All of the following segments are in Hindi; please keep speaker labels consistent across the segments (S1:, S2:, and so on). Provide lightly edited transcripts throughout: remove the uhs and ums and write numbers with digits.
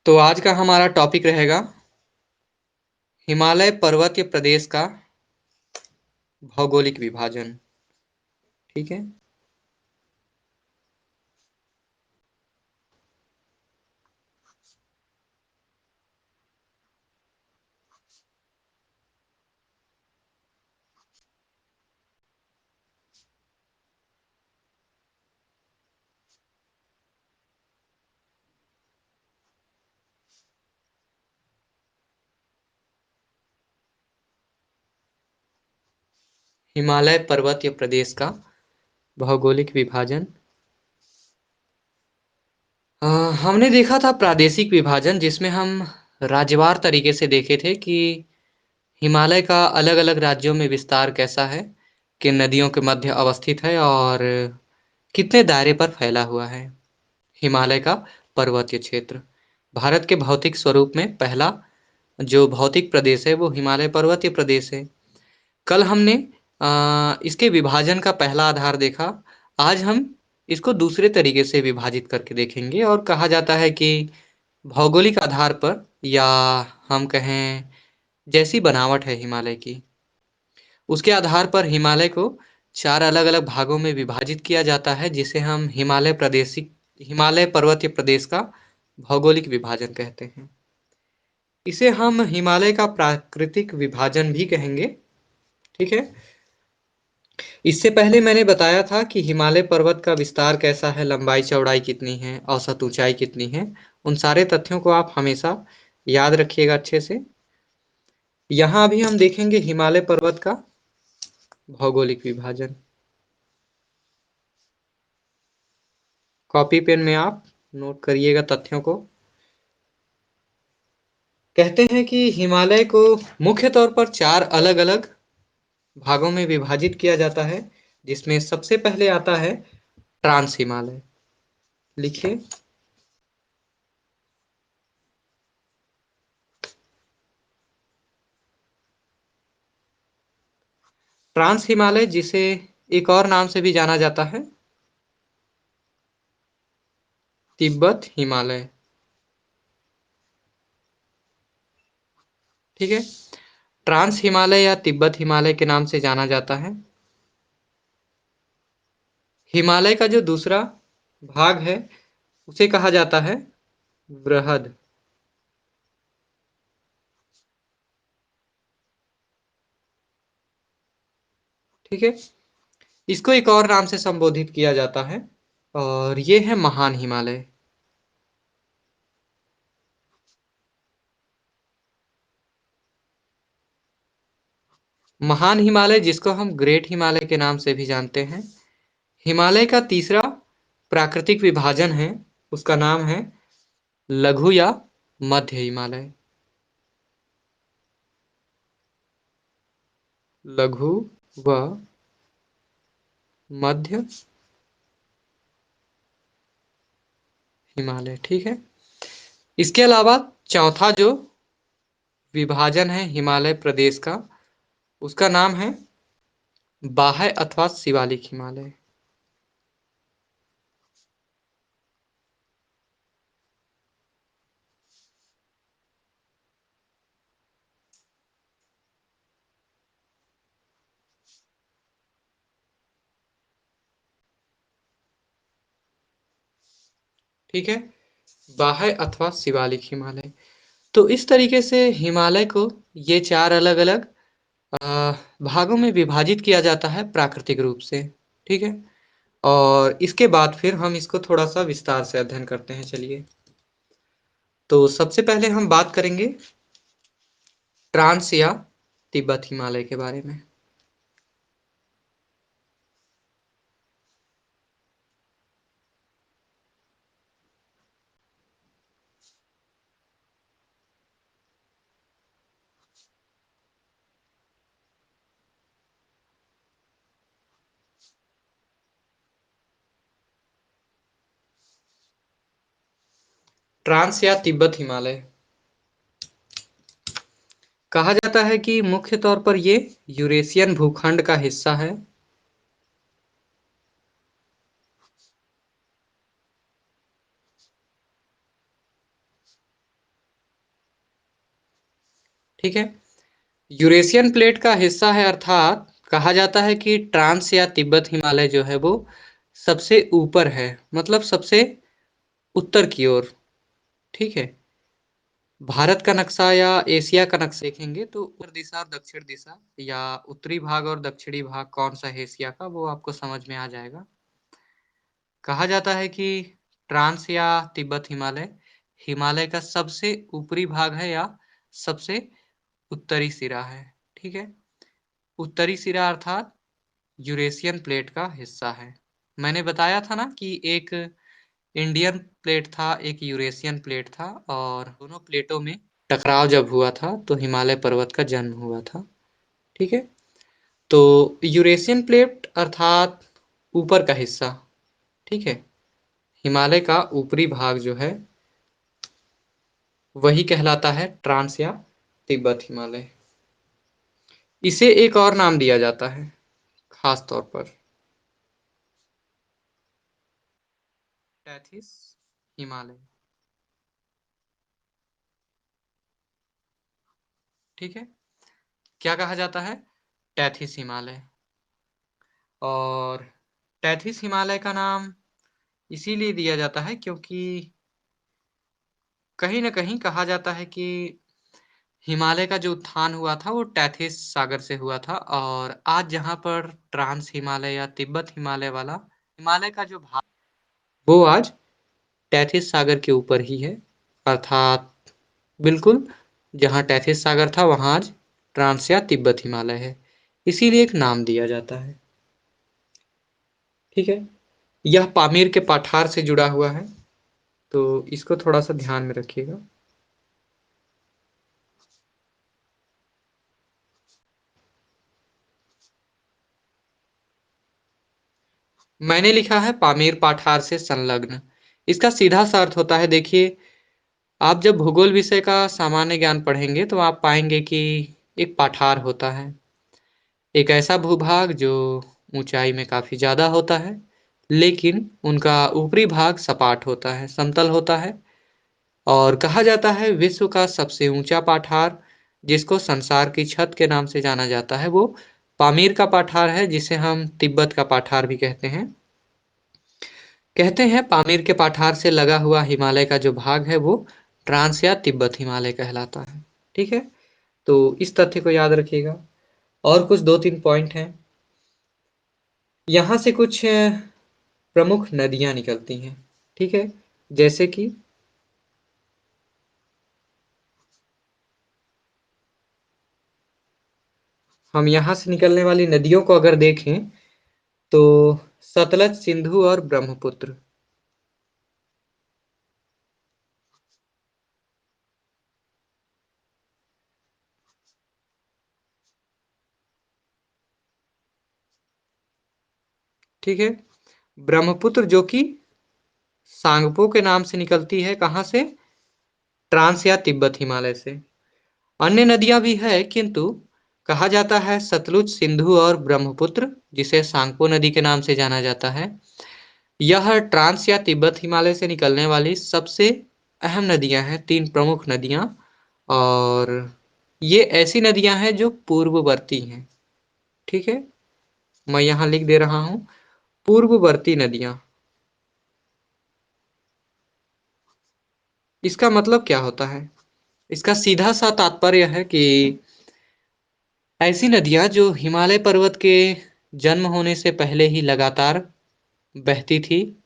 S1: तो आज का हमारा टॉपिक रहेगा हिमालय पर्वतीय प्रदेश का भौगोलिक विभाजन। ठीक है। हिमालय पर्वतीय प्रदेश का भौगोलिक विभाजन। अ, हमने देखा था प्रादेशिक विभाजन, जिसमें हम राज्यवार तरीके से देखे थे कि हिमालय का अलग अलग राज्यों में विस्तार कैसा है, किन नदियों के मध्य अवस्थित है और कितने दायरे पर फैला हुआ है। हिमालय का पर्वतीय क्षेत्र भारत के भौतिक स्वरूप में पहला जो भौतिक प्रदेश है वो हिमालय पर्वतीय प्रदेश है। कल हमने इसके विभाजन का पहला आधार देखा। आज हम इसको दूसरे तरीके से विभाजित करके देखेंगे और कहा जाता है कि भौगोलिक आधार पर, या हम कहें जैसी बनावट है हिमालय की, उसके आधार पर हिमालय को चार अलग अलग भागों में विभाजित किया जाता है, जिसे हम हिमालय पर्वतीय प्रदेश का भौगोलिक विभाजन कहते हैं। इसे हम हिमालय का प्राकृतिक विभाजन भी कहेंगे। ठीक है। इससे पहले मैंने बताया था कि हिमालय पर्वत का विस्तार कैसा है, लंबाई चौड़ाई कितनी है, औसत ऊंचाई कितनी है। उन सारे तथ्यों को आप हमेशा याद रखिएगा अच्छे से। यहाँ अभी हम देखेंगे हिमालय पर्वत का भौगोलिक विभाजन। कॉपी पेन में आप नोट करिएगा तथ्यों को। कहते हैं कि हिमालय को मुख्य तौर पर चार अलग अलग भागों में विभाजित किया जाता है, जिसमें सबसे पहले आता है ट्रांस हिमालय। लिखिए, ट्रांस हिमालय, जिसे एक और नाम से भी जाना जाता है तिब्बत हिमालय। ठीक है। ट्रांस हिमालय या तिब्बत हिमालय के नाम से जाना जाता है। हिमालय का जो दूसरा भाग है उसे कहा जाता है वृहद। ठीक है। इसको एक और नाम से संबोधित किया जाता है और ये है महान हिमालय। महान हिमालय, जिसको हम ग्रेट हिमालय के नाम से भी जानते हैं। हिमालय का तीसरा प्राकृतिक विभाजन है, उसका नाम है लघु या मध्य हिमालय। लघु व मध्य हिमालय। ठीक है। इसके अलावा चौथा जो विभाजन है हिमालय प्रदेश का, उसका नाम है बाह्य अथवा शिवालिक हिमालय। ठीक है। बाह्य अथवा शिवालिक हिमालय। तो इस तरीके से हिमालय को ये चार अलग अलग भागों में विभाजित किया जाता है प्राकृतिक रूप से। ठीक है। और इसके बाद फिर हम इसको थोड़ा सा विस्तार से अध्ययन करते हैं। चलिए, तो सबसे पहले हम बात करेंगे ट्रांस या तिब्बत हिमालय के बारे में। ट्रांस या तिब्बत हिमालय कहा जाता है कि मुख्य तौर पर ये यूरेशियन भूखंड का हिस्सा है। ठीक है। यूरेशियन प्लेट का हिस्सा है, अर्थात कहा जाता है कि ट्रांस या तिब्बत हिमालय जो है वो सबसे ऊपर है, मतलब सबसे उत्तर की ओर। ठीक है। भारत का नक्शा या एशिया का नक्शा देखेंगे तो उत्तर दिशा और दक्षिण दिशा, या उत्तरी भाग और दक्षिणी भाग कौन सा है एशिया का, वो आपको समझ में आ जाएगा। कहा जाता है कि ट्रांस या तिब्बत हिमालय हिमालय का सबसे ऊपरी भाग है या सबसे उत्तरी सिरा है। ठीक है। उत्तरी सिरा अर्थात यूरेशियन प्लेट का हिस्सा है। मैंने बताया था ना कि एक इंडियन प्लेट था, एक यूरेशियन प्लेट था, और दोनों प्लेटों में टकराव जब हुआ था तो हिमालय पर्वत का जन्म हुआ था। ठीक है। तो यूरेशियन प्लेट अर्थात ऊपर का हिस्सा, ठीक है, हिमालय का ऊपरी भाग जो है वही कहलाता है ट्रांस या तिब्बत हिमालय। इसे एक और नाम दिया जाता है खास तौर पर, टैथिस हिमालय। ठीक है। क्या कहा जाता है? टैथिस हिमालय। और टैथिस हिमालय का नाम इसीलिए दिया जाता है क्योंकि कहीं न कहीं कहा जाता है कि हिमालय का जो उत्थान हुआ था वो टैथिस सागर से हुआ था, और आज जहाँ पर ट्रांस हिमालय या तिब्बत हिमालय वाला हिमालय का जो भाग, वो आज टैथिस सागर के ऊपर ही है। अर्थात बिल्कुल जहाँ टैथिस सागर था वहाँ आज ट्रांस या तिब्बत हिमालय है। इसीलिए एक नाम दिया जाता है। ठीक है। यह पामीर के पठार से जुड़ा हुआ है, तो इसको थोड़ा-सा ध्यान में रखिएगा। मैंने लिखा है पामीर पाठार से संलग्न। इसका सीधा सा अर्थ होता है, देखिए, आप जब भूगोल विषय का सामान्य ज्ञान पढ़ेंगे तो आप पाएंगे कि एक पाठार होता है, एक ऐसा भूभाग जो ऊंचाई में काफी ज्यादा होता है, लेकिन उनका ऊपरी भाग सपाट होता है, समतल होता है। और कहा जाता है विश्व का सबसे ऊंचा पाठार, जिसको संसार की छत के नाम से जाना जाता है, वो पामीर का पाठार है, जिसे हम तिब्बत का पाठार भी कहते हैं। कहते हैं पामीर के पठार से लगा हुआ हिमालय का जो भाग है वो ट्रांस या तिब्बत हिमालय कहलाता है। ठीक है। तो इस तथ्य को याद रखिएगा। और कुछ दो तीन पॉइंट हैं। यहाँ से कुछ प्रमुख नदियां निकलती हैं। ठीक है। जैसे कि हम यहाँ से निकलने वाली नदियों को अगर देखें तो सतलज, सिंधु और ब्रह्मपुत्र। ठीक है। ब्रह्मपुत्र जो कि सांगपो के नाम से निकलती है, कहाँ से? ट्रांस या तिब्बत हिमालय से। अन्य नदियां भी है, किंतु कहा जाता है सतलुज, सिंधु और ब्रह्मपुत्र, जिसे सांगपो नदी के नाम से जाना जाता है, यह ट्रांस या तिब्बत हिमालय से निकलने वाली सबसे अहम नदियां हैं, तीन प्रमुख नदियां। और ये ऐसी नदियां हैं जो पूर्ववर्ती हैं। ठीक है। मैं यहाँ लिख दे रहा हूँ पूर्ववर्ती नदियां। इसका मतलब क्या होता है? इसका सीधा सा तात्पर्य है कि ऐसी नदियां जो हिमालय पर्वत के जन्म होने से पहले ही लगातार बहती थी,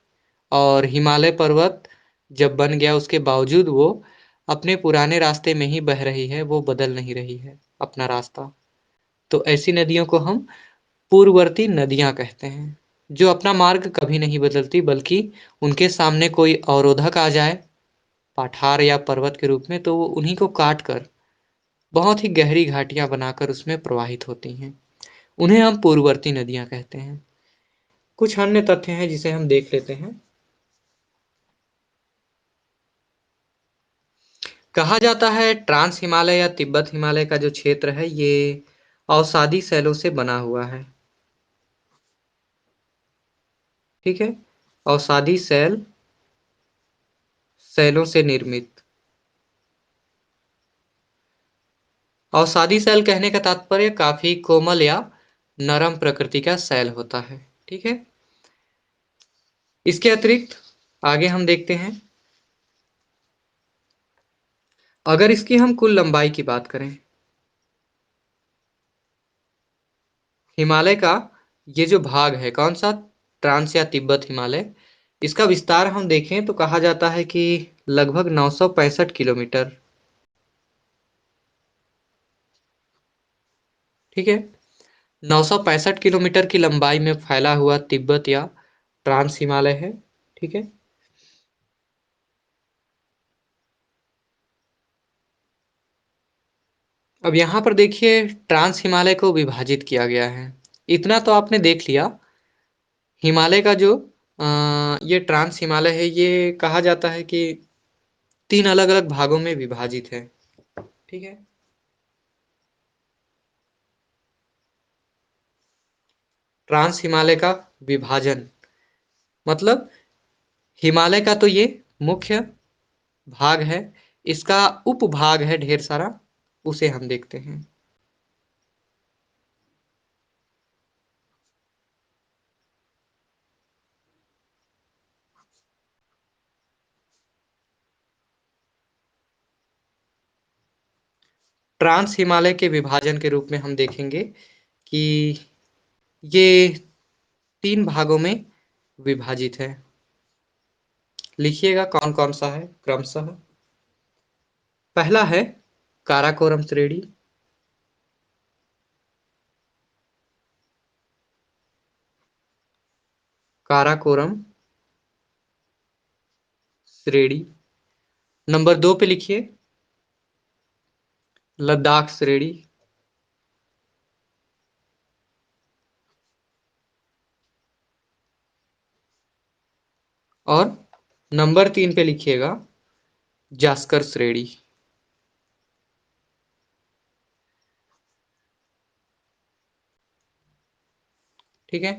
S1: और हिमालय पर्वत जब बन गया उसके बावजूद वो अपने पुराने रास्ते में ही बह रही है, वो बदल नहीं रही है अपना रास्ता। तो ऐसी नदियों को हम पूर्ववर्ती नदियां कहते हैं, जो अपना मार्ग कभी नहीं बदलती, बल्कि उनके सामने कोई अवरोधक आ जाए पठार या पर्वत के रूप में, तो वो उन्हीं को काट कर बहुत ही गहरी घाटियां बनाकर उसमें प्रवाहित होती हैं। उन्हें हम पूर्ववर्ती नदियां कहते हैं। कुछ अन्य तथ्य हैं जिसे हम देख लेते हैं। कहा जाता है ट्रांस हिमालय या तिब्बत हिमालय का जो क्षेत्र है ये अवसादी शैलों से बना हुआ है। ठीक है। अवसादी शैलों से निर्मित। अवसादी शैल कहने का तात्पर्य काफी कोमल या नरम प्रकृति का शैल होता है। ठीक है। इसके अतिरिक्त आगे हम देखते हैं, अगर इसकी हम कुल लंबाई की बात करें, हिमालय का ये जो भाग है कौन सा, ट्रांस या तिब्बत हिमालय, इसका विस्तार हम देखें तो कहा जाता है कि लगभग 965 किलोमीटर। ठीक है। 965 किलोमीटर की लंबाई में फैला हुआ तिब्बत या ट्रांस हिमालय है। ठीक है। अब यहाँ पर देखिए ट्रांस हिमालय को विभाजित किया गया है। इतना तो आपने देख लिया, हिमालय का जो ये ट्रांस हिमालय है ये कहा जाता है कि 3 अलग-अलग भागों में विभाजित है। ठीक है। ट्रांस हिमालय का विभाजन मतलब हिमालय का तो ये मुख्य भाग है, इसका उपभाग है ढेर सारा, उसे हम देखते हैं। ट्रांस हिमालय के विभाजन के रूप में हम देखेंगे कि ये 3 भागों में विभाजित है। लिखिएगा कौन-कौन सा है क्रमशः। पहला है काराकोरम श्रेणी, काराकोरम श्रेणी। नंबर 2 पे लिखिए लद्दाख श्रेणी। और नंबर 3 पे लिखिएगा जास्कर श्रेणी। ठीक है।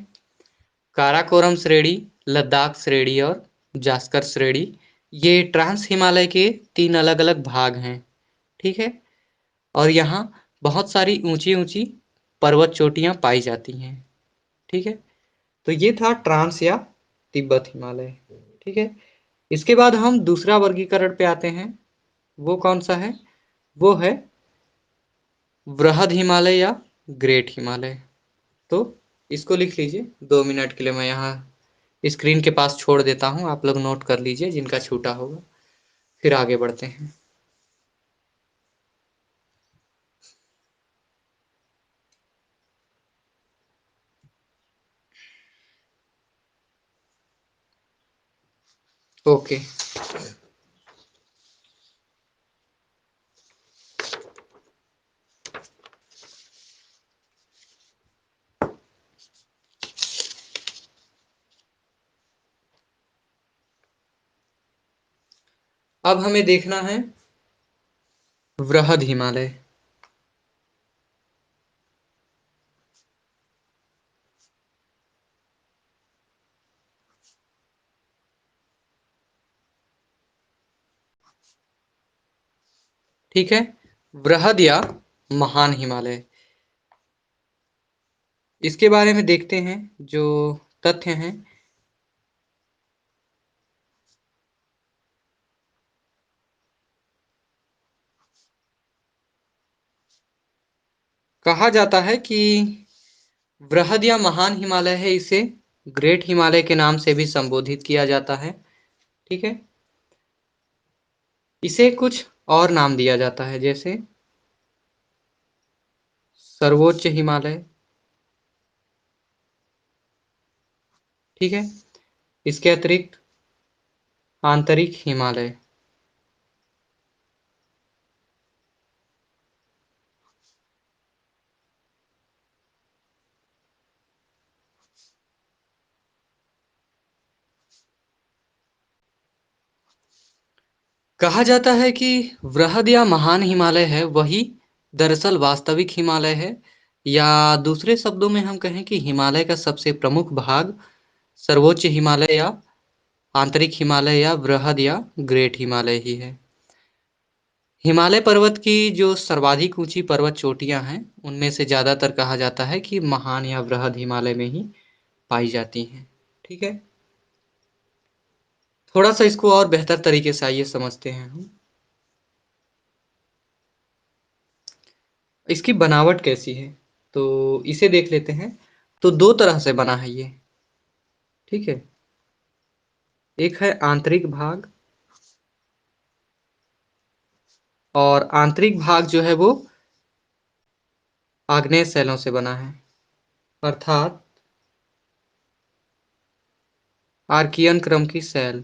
S1: काराकोरम श्रेणी, लद्दाख श्रेणी और जास्कर श्रेणी ये ट्रांस हिमालय के 3 अलग-अलग भाग हैं। ठीक है। और यहाँ बहुत सारी ऊंची-ऊंची पर्वत चोटियां पाई जाती हैं। ठीक है। तो ये था ट्रांस या तिब्बत हिमालय। ठीक है। इसके बाद हम दूसरा वर्गीकरण पे आते हैं, वो कौन सा है, वो है वृहद हिमालय या ग्रेट हिमालय। तो इसको लिख लीजिए, 2 मिनट के लिए मैं यहाँ स्क्रीन के पास छोड़ देता हूँ, आप लोग नोट कर लीजिए जिनका छूटा होगा, फिर आगे बढ़ते हैं। ओके। अब हमें देखना है वृहद हिमालय। ठीक है। वृहद या महान हिमालय, इसके बारे में देखते हैं जो तथ्य हैं। कहा जाता है कि वृहद या महान हिमालय है, इसे ग्रेट हिमालय के नाम से भी संबोधित किया जाता है। ठीक है। इसे कुछ और नाम दिया जाता है, जैसे सर्वोच्च हिमालय। ठीक है। इसके अतिरिक्त आंतरिक हिमालय। कहा जाता है कि वृहद या महान हिमालय है वही दरअसल वास्तविक हिमालय है, या दूसरे शब्दों में हम कहें कि हिमालय का सबसे प्रमुख भाग सर्वोच्च हिमालय या आंतरिक हिमालय या वृहद या ग्रेट हिमालय ही है। हिमालय पर्वत की जो सर्वाधिक ऊंची पर्वत चोटियां हैं, उनमें से ज्यादातर कहा जाता है कि महान या वृहद हिमालय में ही पाई जाती हैं। ठीक है, थोड़ा सा इसको और बेहतर तरीके से आइए समझते हैं हम। इसकी बनावट कैसी है, तो इसे देख लेते हैं। तो दो तरह से बना है ये। ठीक है, एक है आंतरिक भाग, और आंतरिक भाग जो है वो आग्नेय शैलों से बना है, अर्थात आर्कियन क्रम की शैल।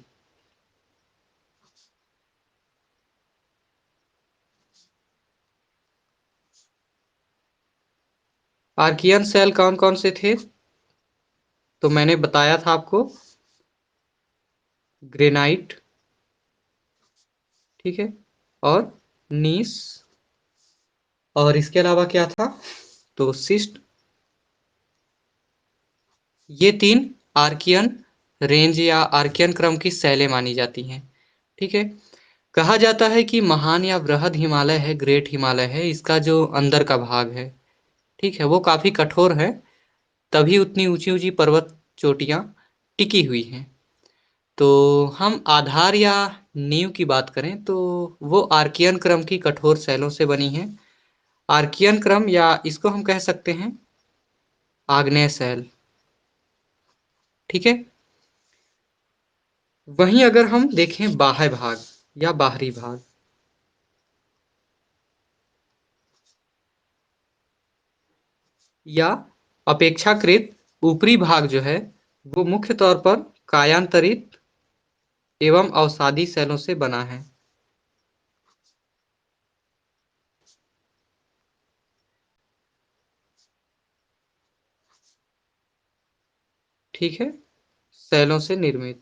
S1: आर्कियन शैल कौन कौन से थे, तो मैंने बताया था आपको, ग्रेनाइट, ठीक है, और नीस, और इसके अलावा क्या था, तो सिस्ट। ये तीन आर्कियन रेंज या आर्कियन क्रम की शैलें मानी जाती हैं। ठीक है, कहा जाता है कि महान या वृहद हिमालय है, ग्रेट हिमालय है, इसका जो अंदर का भाग है, ठीक है, वो काफी कठोर है, तभी उतनी ऊंची ऊंची पर्वत चोटियां टिकी हुई हैं। तो हम आधार या नींव की बात करें तो वो आर्कियन क्रम की कठोर शैलों से बनी है। आर्कियन क्रम, या इसको हम कह सकते हैं आग्नेय शैल। ठीक है, वहीं अगर हम देखें बाह्य भाग या बाहरी भाग, या अपेक्षाकृत ऊपरी भाग जो है, वो मुख्य तौर पर कायांतरित एवं अवसादी शैलों से बना है। ठीक है, शैलों से निर्मित।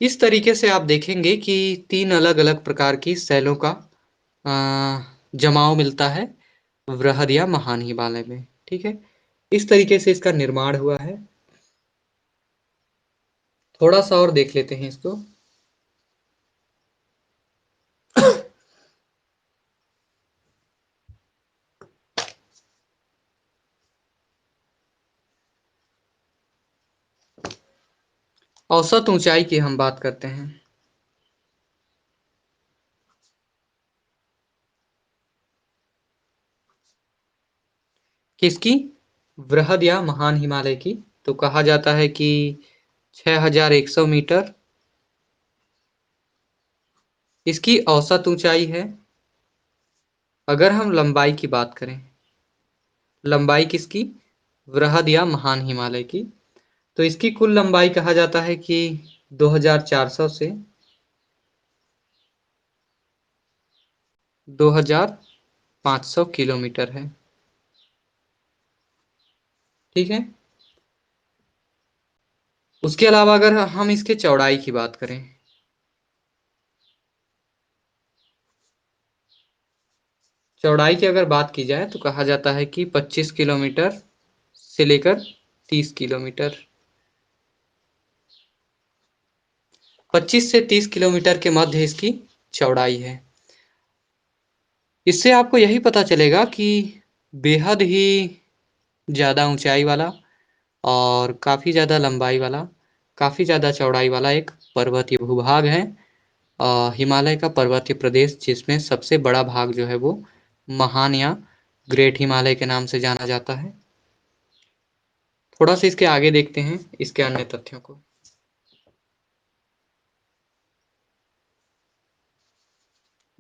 S1: इस तरीके से आप देखेंगे कि तीन अलग अलग प्रकार की शैलों का जमाव मिलता है वृहद या महान हिमालय में। ठीक है, इस तरीके से इसका निर्माण हुआ है। थोड़ा सा और देख लेते हैं इसको। औसत ऊंचाई की हम बात करते हैं। किसकी, वृहद या महान हिमालय की, तो कहा जाता है कि 6100 मीटर इसकी औसत ऊंचाई है। अगर हम लंबाई की बात करें, लंबाई किसकी, वृहद या महान हिमालय की, तो इसकी कुल लंबाई कहा जाता है कि 2400 से 2500 किलोमीटर है। ठीक है, उसके अलावा अगर हम इसके चौड़ाई की बात करें, चौड़ाई की अगर बात की जाए तो कहा जाता है कि 25 किलोमीटर से लेकर 30 किलोमीटर, 25 से 30 किलोमीटर के मध्य इसकी चौड़ाई है। इससे आपको यही पता चलेगा कि बेहद ही ज़्यादा ऊंचाई वाला और काफ़ी ज़्यादा लंबाई वाला, काफ़ी ज़्यादा चौड़ाई वाला एक पर्वतीय भूभाग है, हिमालय का पर्वतीय प्रदेश, जिसमें सबसे बड़ा भाग जो है वो महान या ग्रेट हिमालय के नाम से जाना जाता है। थोड़ा सा इसके आगे देखते हैं इसके अन्य तथ्यों को।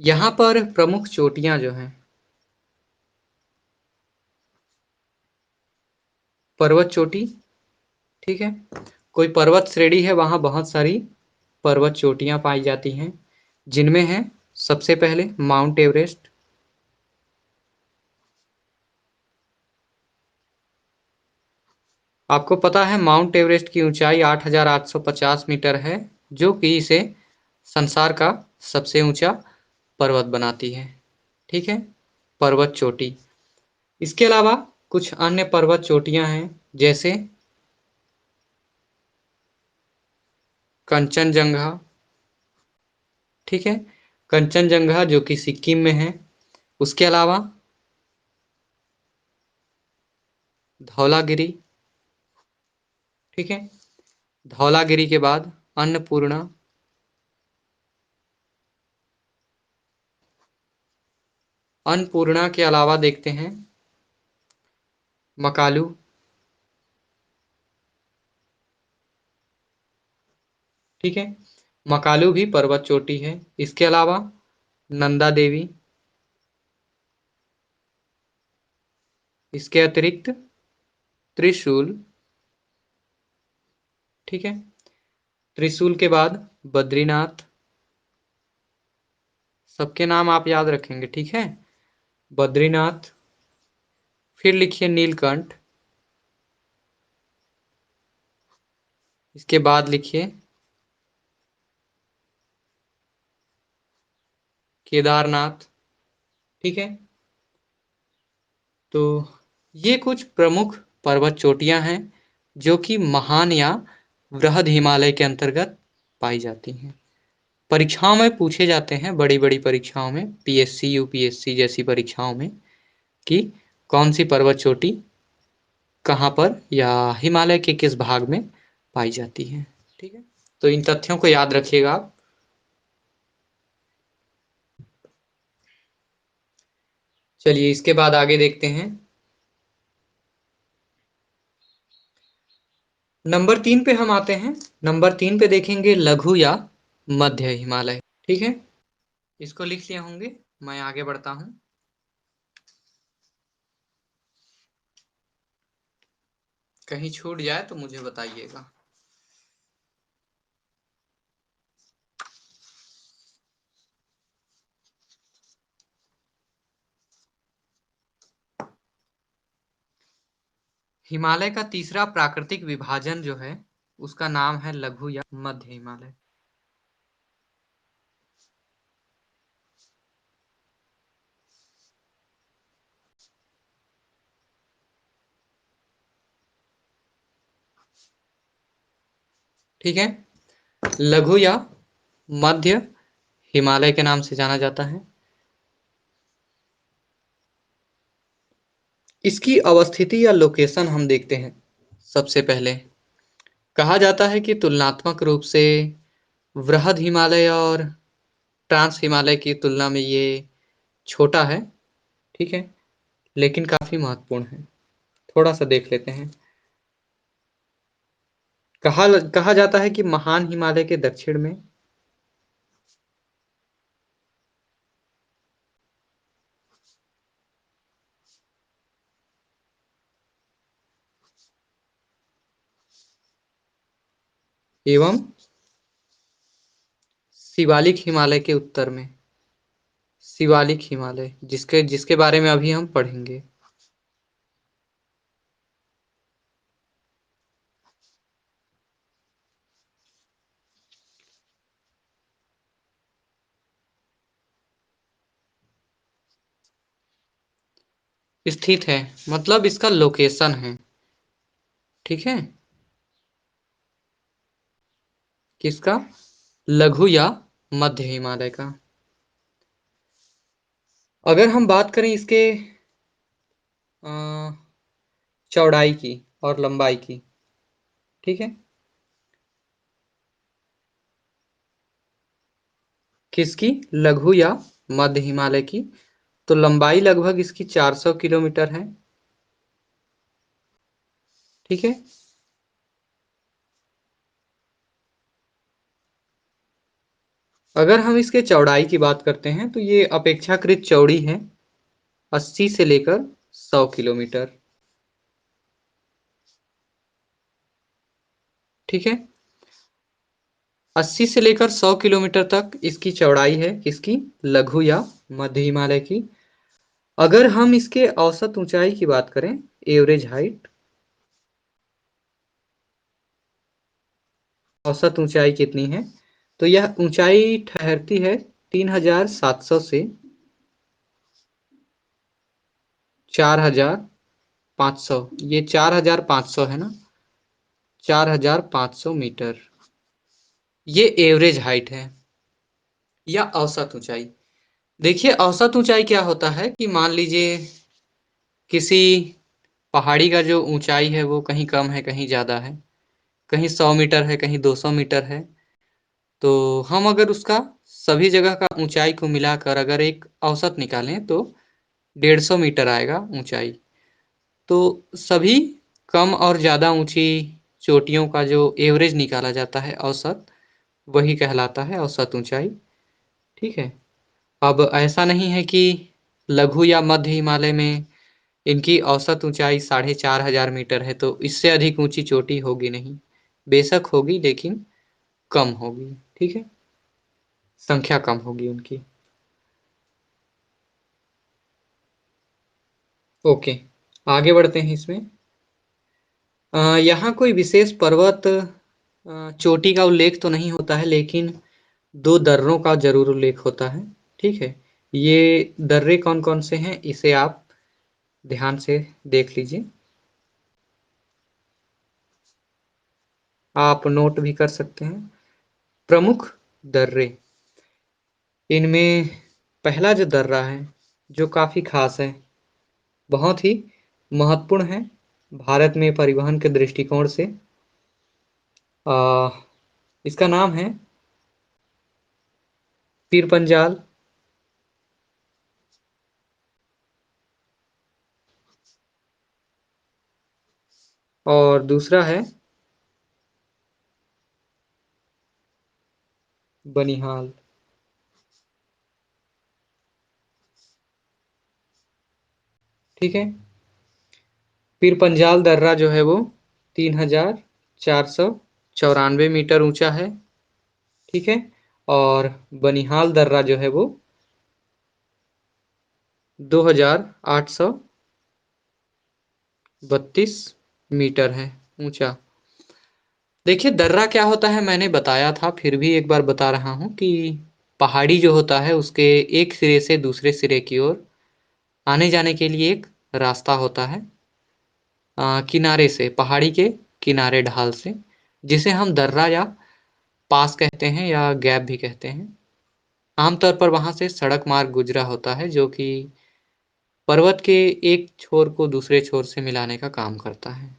S1: यहाँ पर प्रमुख चोटियां जो हैं, पर्वत चोटी, ठीक है, कोई पर्वत श्रेणी है, वहां बहुत सारी पर्वत चोटियां पाई जाती हैं, जिनमें है सबसे पहले माउंट एवरेस्ट। आपको पता है माउंट एवरेस्ट की ऊंचाई 8850 मीटर है, जो कि इसे संसार का सबसे ऊंचा पर्वत बनाती है। ठीक है, पर्वत चोटी। इसके अलावा कुछ अन्य पर्वत चोटियां हैं, जैसे कंचनजंगा, ठीक है, कंचनजंगा जो कि सिक्किम में है। उसके अलावा धौलागिरी, ठीक है, धौलागिरी के बाद अन्नपूर्णा, अन्नपूर्णा के अलावा देखते हैं मकालू, ठीक है, मकालू भी पर्वत चोटी है। इसके अलावा नंदा देवी, इसके अतिरिक्त त्रिशूल, ठीक है, त्रिशूल के बाद बद्रीनाथ, सबके नाम आप याद रखेंगे, ठीक है, बद्रीनाथ, फिर लिखिए नीलकंठ, इसके बाद लिखिए केदारनाथ, ठीक है। तो ये कुछ प्रमुख पर्वत चोटियां हैं जो कि महान या वृहद हिमालय के अंतर्गत पाई जाती हैं। परीक्षाओं में पूछे जाते हैं, बड़ी-बड़ी परीक्षाओं में, पीएससी, यूपीएससी जैसी परीक्षाओं में, कि कौन सी पर्वत चोटी कहाँ पर या हिमालय के किस भाग में पाई जाती है, ठीक है। तो इन तथ्यों को याद रखिएगा आप। चलिए इसके बाद आगे देखते हैं। नंबर 3 पे हम आते हैं। नंबर 3 पे देखेंगे लघु या मध्य हिमालय, ठीक है। इसको लिख लिए होंगे, मैं आगे बढ़ता हूँ। कहीं छूट जाए तो मुझे बताइएगा। हिमालय का तीसरा प्राकृतिक विभाजन जो है उसका नाम है लघु या मध्य हिमालय। ठीक है, लघु या मध्य हिमालय के नाम से जाना जाता है। इसकी अवस्थिति या लोकेशन हम देखते हैं। सबसे पहले कहा जाता है कि तुलनात्मक रूप से वृहद हिमालय और ट्रांस हिमालय की तुलना में ये छोटा है, ठीक है, लेकिन काफी महत्वपूर्ण है। थोड़ा सा देख लेते हैं। कहा जाता है कि महान हिमालय के दक्षिण में एवं शिवालिक हिमालय के उत्तर में, शिवालिक हिमालय जिसके जिसके बारे में अभी हम पढ़ेंगे, स्थित है, मतलब इसका लोकेशन है, ठीक है, किसका, लघु या मध्य हिमालय का। अगर हम बात करें इसके अ, चौड़ाई की और लंबाई की, ठीक है, किसकी, लघु या मध्य हिमालय की, तो लंबाई लगभग इसकी 400 किलोमीटर है, ठीक है। अगर हम इसके चौड़ाई की बात करते हैं तो ये अपेक्षाकृत चौड़ी है, 80 से लेकर 100 किलोमीटर, ठीक है, 80 से लेकर 100 किलोमीटर तक इसकी चौड़ाई है, किसकी, लघु या मध्य हिमालय की। अगर हम इसके औसत ऊंचाई की बात करें, एवरेज हाइट, औसत ऊंचाई कितनी है, तो यह ऊंचाई ठहरती है 3700 से 4500, ये 4500 है ना, 4500 मीटर, ये एवरेज हाइट है या औसत ऊंचाई। देखिए औसत ऊंचाई क्या होता है कि मान लीजिए किसी पहाड़ी का जो ऊंचाई है वो कहीं कम है कहीं ज़्यादा है, कहीं 100 मीटर है कहीं 200 मीटर है। तो हम अगर उसका सभी जगह का ऊंचाई को मिलाकर अगर एक औसत निकालें तो 150 मीटर आएगा ऊंचाई। तो सभी कम और ज़्यादा ऊंची चोटियों का जो एवरेज निकाला जाता है औसत, वही कहलाता है औसत ऊंचाई। ठीक है। अब ऐसा नहीं है कि लघु या मध्य हिमालय में इनकी औसत ऊंचाई 4500 मीटर है तो इससे अधिक ऊंची चोटी होगी नहीं। बेशक होगी लेकिन कम होगी। ठीक है, संख्या कम होगी उनकी। ओके, आगे बढ़ते हैं इसमें। यहाँ कोई विशेष पर्वत चोटी का उल्लेख तो नहीं होता है, लेकिन दो दर्रों का जरूर उल्लेख होता है। ठीक है, ये दर्रे कौन कौन से हैं इसे आप ध्यान से देख लीजिए। आप नोट भी कर सकते हैं। प्रमुख दर्रे, इनमें पहला जो दर्रा है जो काफ़ी खास है, बहुत ही महत्वपूर्ण है भारत में परिवहन के दृष्टिकोण से। आ, इसका नाम है पीर पंजाल। और दूसरा है बनिहाल। ठीक है, पीर पंजाल दर्रा जो है वो 3494 मीटर ऊंचा है। ठीक है, और बनिहाल दर्रा जो है वो 2832 मीटर है ऊंचा। देखिए दर्रा क्या होता है मैंने बताया था, फिर भी एक बार बता रहा हूँ कि पहाड़ी जो होता है उसके एक सिरे से दूसरे सिरे की ओर आने जाने के लिए एक रास्ता होता है, किनारे से, पहाड़ी के किनारे ढाल से, जिसे हम दर्रा या पास कहते हैं या गैप भी कहते हैं। आमतौर पर वहां से सड़क मार्ग गुजरा होता है जो कि पर्वत के एक छोर को दूसरे छोर से मिलाने का काम करता है।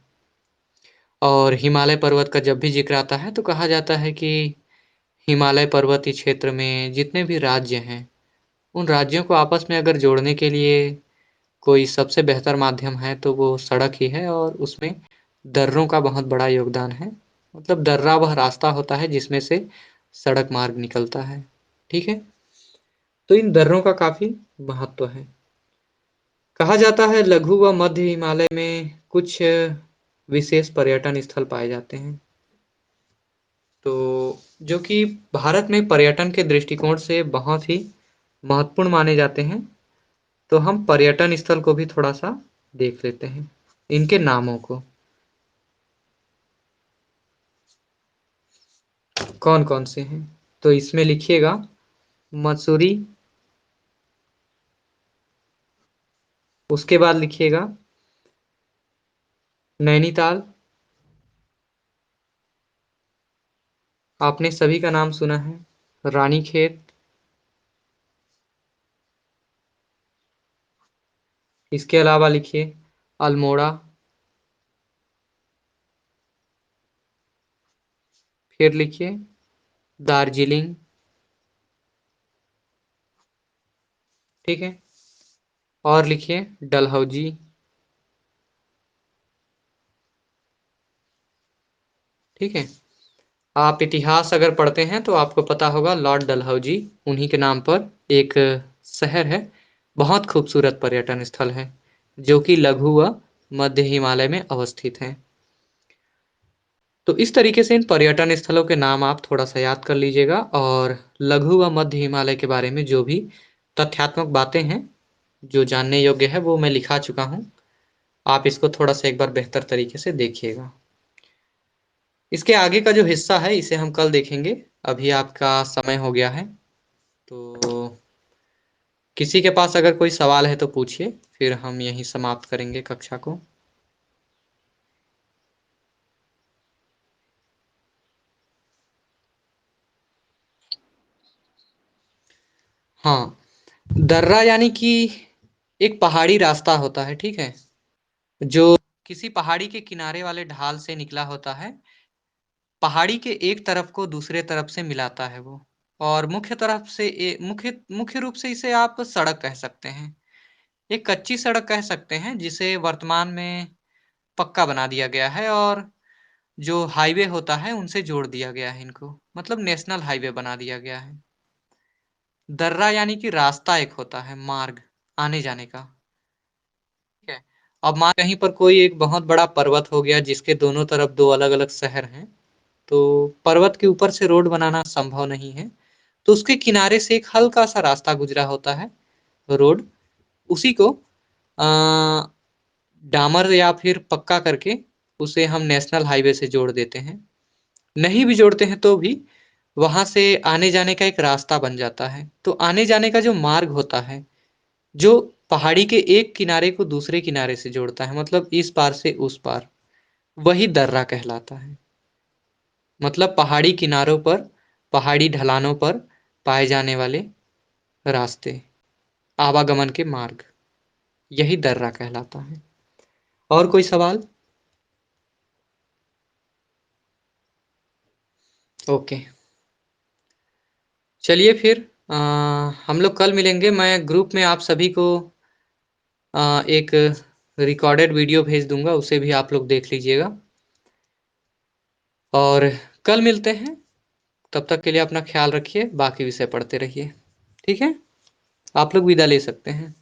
S1: और हिमालय पर्वत का जब भी जिक्र आता है तो कहा जाता है कि हिमालय पर्वतीय क्षेत्र में जितने भी राज्य हैं, उन राज्यों को आपस में अगर जोड़ने के लिए कोई सबसे बेहतर माध्यम है तो वो सड़क ही है, और उसमें दर्रों का बहुत बड़ा योगदान है। मतलब दर्रा वह रास्ता होता है जिसमें से सड़क मार्ग निकलता है। ठीक है, तो इन दर्रों का काफी महत्व है। कहा जाता है लघु व मध्य हिमालय में कुछ विशेष पर्यटन स्थल पाए जाते हैं, तो जो कि भारत में पर्यटन के दृष्टिकोण से बहुत ही महत्वपूर्ण माने जाते हैं। तो हम पर्यटन स्थल को भी थोड़ा सा देख लेते हैं, इनके नामों को। कौन कौन से हैं तो इसमें लिखिएगा मसूरी, उसके बाद लिखिएगा नैनीताल। आपने सभी का नाम सुना है, रानीखेत। इसके अलावा लिखिए अल्मोड़ा। फिर लिखिए दार्जिलिंग। ठीक है, और लिखिए डलहौजी। ठीक है, आप इतिहास अगर पढ़ते हैं तो आपको पता होगा लॉर्ड डलहौजी, उन्हीं के नाम पर एक शहर है, बहुत खूबसूरत पर्यटन स्थल है जो कि लघु व मध्य हिमालय में अवस्थित है। तो इस तरीके से इन पर्यटन स्थलों के नाम आप थोड़ा सा याद कर लीजिएगा, और लघु व मध्य हिमालय के बारे में जो भी तथ्यात्मक बातें हैं जो जानने योग्य है वो मैं लिखा चुका हूँ। आप इसको थोड़ा सा एक बार बेहतर तरीके से देखिएगा। इसके आगे का जो हिस्सा है इसे हम कल देखेंगे। अभी आपका समय हो गया है, तो किसी के पास अगर कोई सवाल है तो पूछिए, फिर हम यहीं समाप्त करेंगे कक्षा को। हाँ, दर्रा यानी कि एक पहाड़ी रास्ता होता है, ठीक है? जो किसी पहाड़ी के किनारे वाले ढाल से निकला होता है। पहाड़ी के एक तरफ को दूसरे तरफ से मिलाता है वो। और मुख्य तरफ से मुख्य मुख्य रूप से इसे आप सड़क कह सकते हैं। एक कच्ची सड़क कह सकते हैं जिसे वर्तमान में पक्का बना दिया गया है, और जो हाईवे होता है उनसे जोड़ दिया गया है इनको, मतलब नेशनल हाईवे बना दिया गया है। दर्रा यानी कि रास्ता एक होता है, मार्ग आने जाने का, ठीक है? अब मान कहीं पर कोई एक बहुत बड़ा पर्वत हो गया जिसके दोनों तरफ दो अलग अलग शहर हैं, तो पर्वत के ऊपर से रोड बनाना संभव नहीं है। तो उसके किनारे से एक हल्का सा रास्ता गुजरा होता है, रोड। उसी को आ, डामर या फिर पक्का करके उसे हम नेशनल हाईवे से जोड़ देते हैं। नहीं भी जोड़ते हैं तो भी वहां से आने जाने का एक रास्ता बन जाता है। तो आने जाने का जो मार्ग होता है, जो पहाड़ी के एक किनारे को दूसरे किनारे से जोड़ता है, मतलब इस पार से उस पार, वही दर्रा कहलाता है। मतलब पहाड़ी किनारों पर, पहाड़ी ढलानों पर पाए जाने वाले रास्ते, आवागमन के मार्ग, यही दर्रा कहलाता है। और कोई सवाल? ओके, चलिए फिर हम लोग कल मिलेंगे। मैं ग्रुप में आप सभी को एक रिकॉर्डेड वीडियो भेज दूंगा, उसे भी आप लोग देख लीजिएगा। और कल मिलते हैं। तब तक के लिए अपना ख्याल रखिए, बाकी विषय पढ़ते रहिए। ठीक है, आप लोग विदा ले सकते हैं।